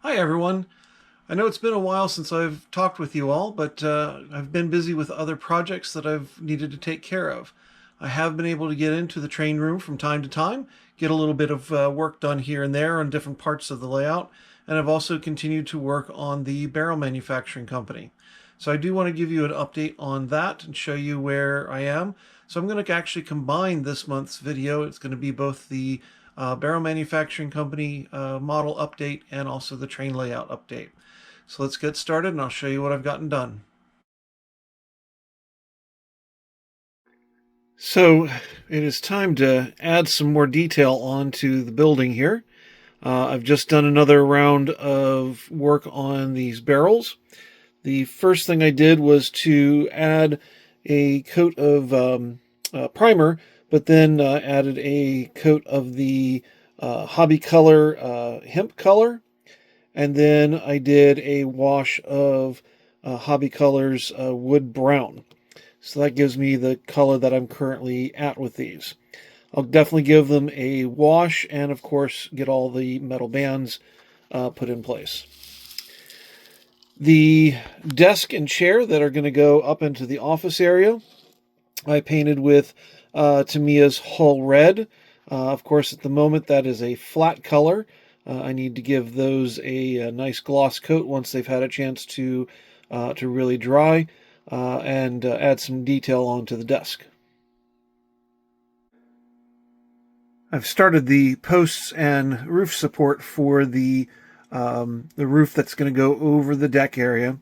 Hi everyone. I know it's been a while since I've talked with you all, but I've been busy with other projects that I've needed to take care of. I have been able to get into the train room from time to time, get a little bit of work done here and there on different parts of the layout, and I've also continued to work on the barrel manufacturing company. So I do want to give you an update on that and show you where I am. So I'm going to actually combine this month's video. It's going to be both the barrel manufacturing company model update and also the train layout update. So let's get started and I'll show you what I've gotten done. So it is time to add some more detail onto the building here. I've just done another round of work on these barrels. The first thing I did was to add a coat of primer, but then added a coat of the hobby color hemp color, and then I did a wash of hobby colors wood brown. So that gives me the color that I'm currently at with these. I'll definitely give them a wash and, of course, get all the metal bands put in place. The desk and chair that are going to go up into the office area, I painted with Tamiya's Hull Red. Of course, at the moment, that is a flat color. I need to give those a nice gloss coat once they've had a chance to really dry and add some detail onto the desk. I've started the posts and roof support for the roof that's going to go over the deck area.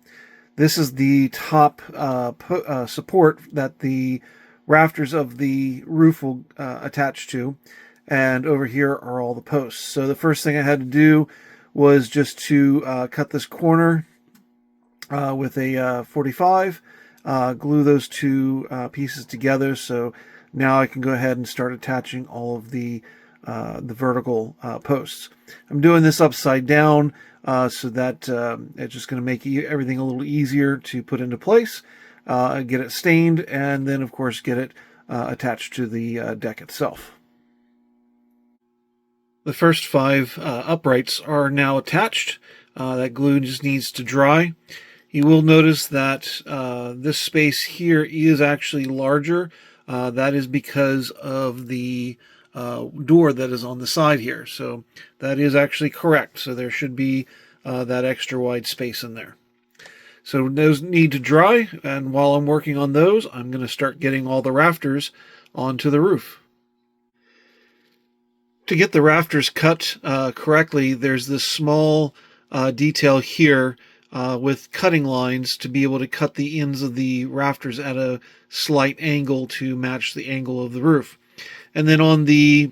This is the top support that the rafters of the roof will attach to, and over here are all the posts. So the first thing I had to do was just to cut this corner with a 45, glue those two pieces together. So now I can go ahead and start attaching all of the vertical posts. I'm doing this upside down so that it's just going to make everything a little easier to put into place, get it stained, and then of course get it attached to the deck itself. The first 5 uprights are now attached. That glue just needs to dry. You will notice that this space here is actually larger. That is because of the door that is on the side here. So that is actually correct. So there should be that extra wide space in there. So those need to dry, and while I'm working on those, I'm going to start getting all the rafters onto the roof. To get the rafters cut correctly, there's this small detail here with cutting lines to be able to cut the ends of the rafters at a slight angle to match the angle of the roof. And then on the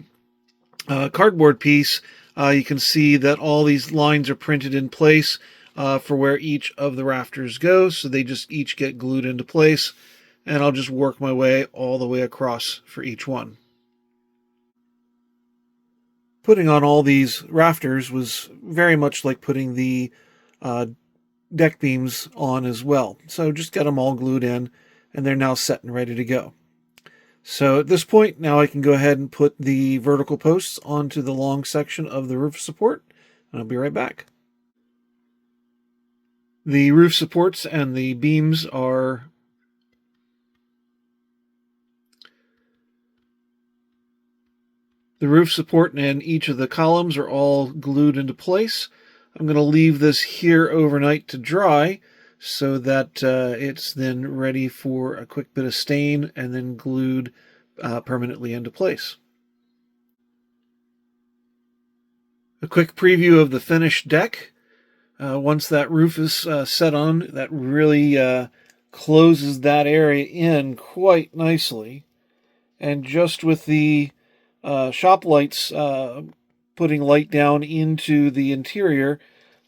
cardboard piece, you can see that all these lines are printed in place for where each of the rafters goes. So they just each get glued into place, and I'll just work my way all the way across for each one. Putting on all these rafters was very much like putting the deck beams on as well. So just got them all glued in, and they're now set and ready to go. So at this point, now I can go ahead and put the vertical posts onto the long section of the roof support, and I'll be right back. The roof supports and the beams are the roof support and each of the columns are all glued into place. I'm going to leave this here overnight to dry so that it's then ready for a quick bit of stain and then glued permanently into place. A quick preview of the finished deck. Once that roof is set on, that really closes that area in quite nicely. And just with the shop lights putting light down into the interior,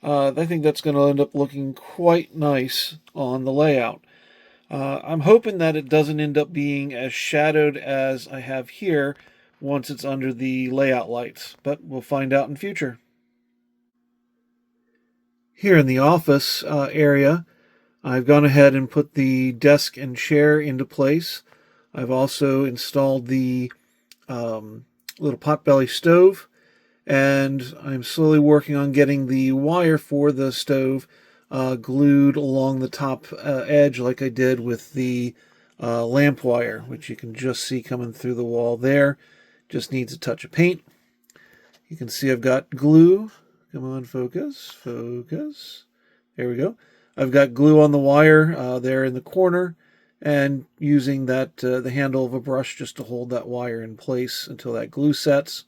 I think that's going to end up looking quite nice on the layout. I'm hoping that it doesn't end up being as shadowed as I have here once it's under the layout lights, but we'll find out in future. Here in the office area, I've gone ahead and put the desk and chair into place. I've also installed the little potbelly stove, and I'm slowly working on getting the wire for the stove glued along the top edge like I did with the lamp wire, which you can just see coming through the wall there. Just needs a touch of paint. You can see I've got glue. Come on, focus, focus. There we go. I've got glue on the wire there in the corner, and using that the handle of a brush just to hold that wire in place until that glue sets.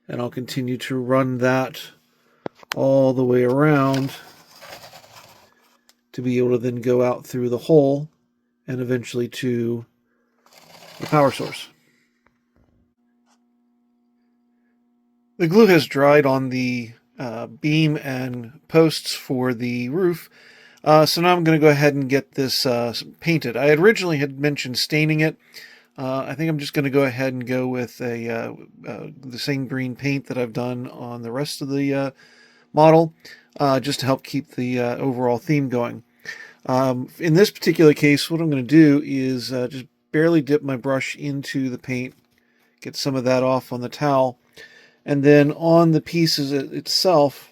And I'll continue to run that all the way around to be able to then go out through the hole and eventually to the power source. The glue has dried on the beam and posts for the roof. So now I'm going to go ahead and get this painted. I originally had mentioned staining it. I think I'm just going to go ahead and go with the same green paint that I've done on the rest of the model, just to help keep the overall theme going. In this particular case, what I'm going to do is just barely dip my brush into the paint, get some of that off on the towel, and then on the pieces itself,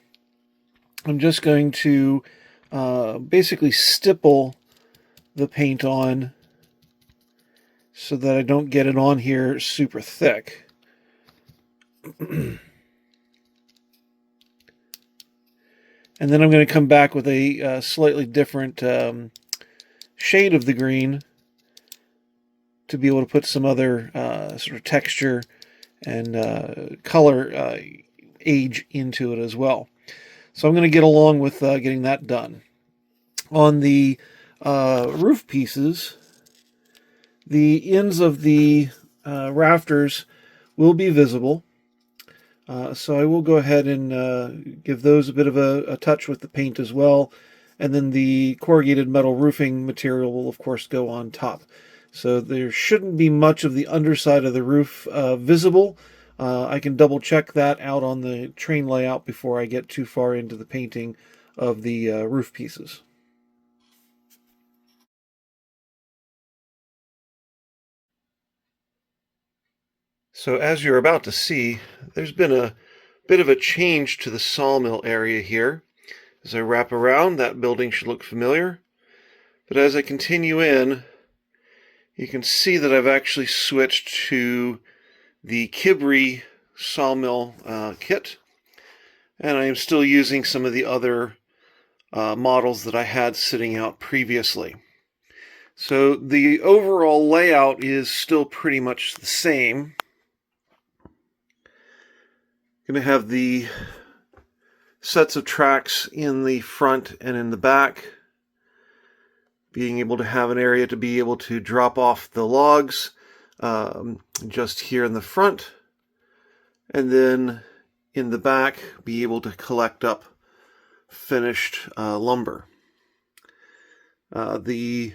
I'm just going to basically stipple the paint on so that I don't get it on here super thick. And then I'm going to come back with a slightly different shade of the green to be able to put some other sort of texture and color age into it as well. So I'm going to get along with getting that done. On the roof pieces, the ends of the rafters will be visible. So I will go ahead and give those a bit of a touch with the paint as well. And then the corrugated metal roofing material will, of course, go on top. So there shouldn't be much of the underside of the roof visible. I can double check that out on the train layout before I get too far into the painting of the roof pieces. So as you're about to see, there's been a bit of a change to the Sawmill area here. As I wrap around, that building should look familiar. But as I continue in, you can see that I've actually switched to the Kibri Sawmill kit. And I am still using some of the other models that I had sitting out previously. So the overall layout is still pretty much the same. Going to have the sets of tracks in the front and in the back, being able to have an area to be able to drop off the logs just here in the front, and then in the back be able to collect up finished lumber. The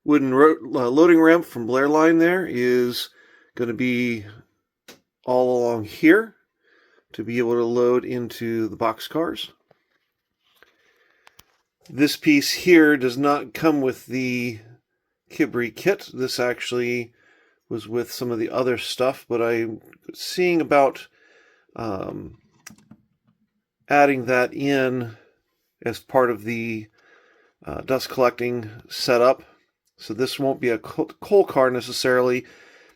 wooden loading ramp from Blair Line there is going to be all along here to be able to load into the boxcars. This piece here does not come with the Kibri kit. This actually was with some of the other stuff, but I'm seeing about adding that in as part of the dust collecting setup. So this won't be a coal car necessarily.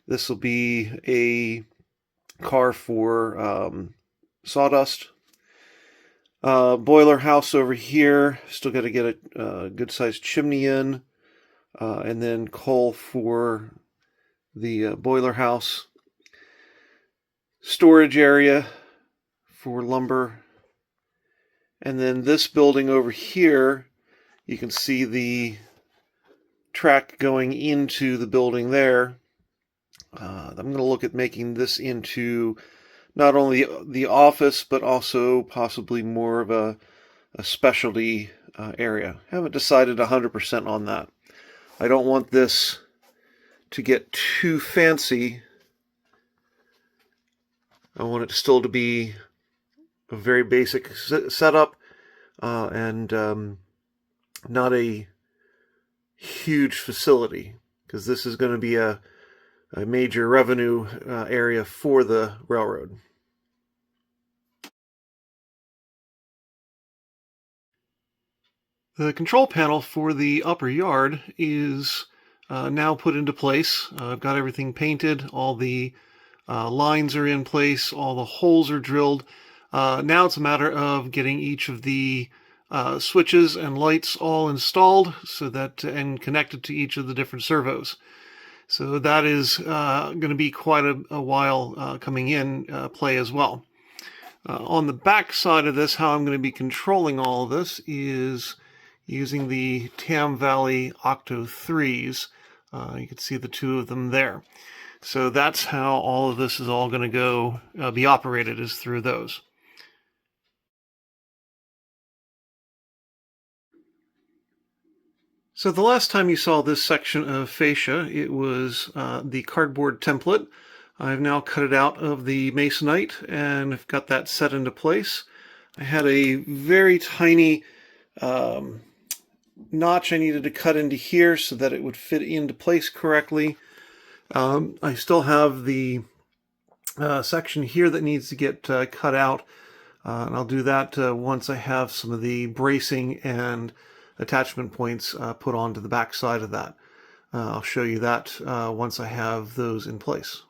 This will be a car for sawdust. Boiler house over here. Still got to get a good sized chimney in, and then coal for the boiler house. Storage area for lumber. And then this building over here, you can see the track going into the building there. I'm going to look at making this into not only the office, but also possibly more of a specialty area. Haven't decided 100% on that. I don't want this to get too fancy. I want it still to be a very basic setup and not a huge facility, because this is going to be a major revenue area for the railroad. The control panel for the upper yard is now put into place. I've got everything painted, all the lines are in place, all the holes are drilled. Now it's a matter of getting each of the switches and lights all installed so that and connected to each of the different servos. So that is going to be quite a while coming in play as well. On the back side of this, how I'm going to be controlling all of this is using the Tam Valley Octo 3s. You can see the two of them there. So that's how all of this is all going to go be operated, is through those. So the last time you saw this section of fascia, it was the cardboard template. I've now cut it out of the masonite and I've got that set into place. I had a very tiny notch I needed to cut into here so that it would fit into place correctly. I still have the section here that needs to get cut out, and I'll do that once I have some of the bracing and attachment points put onto the back side of that. I'll show you that once I have those in place.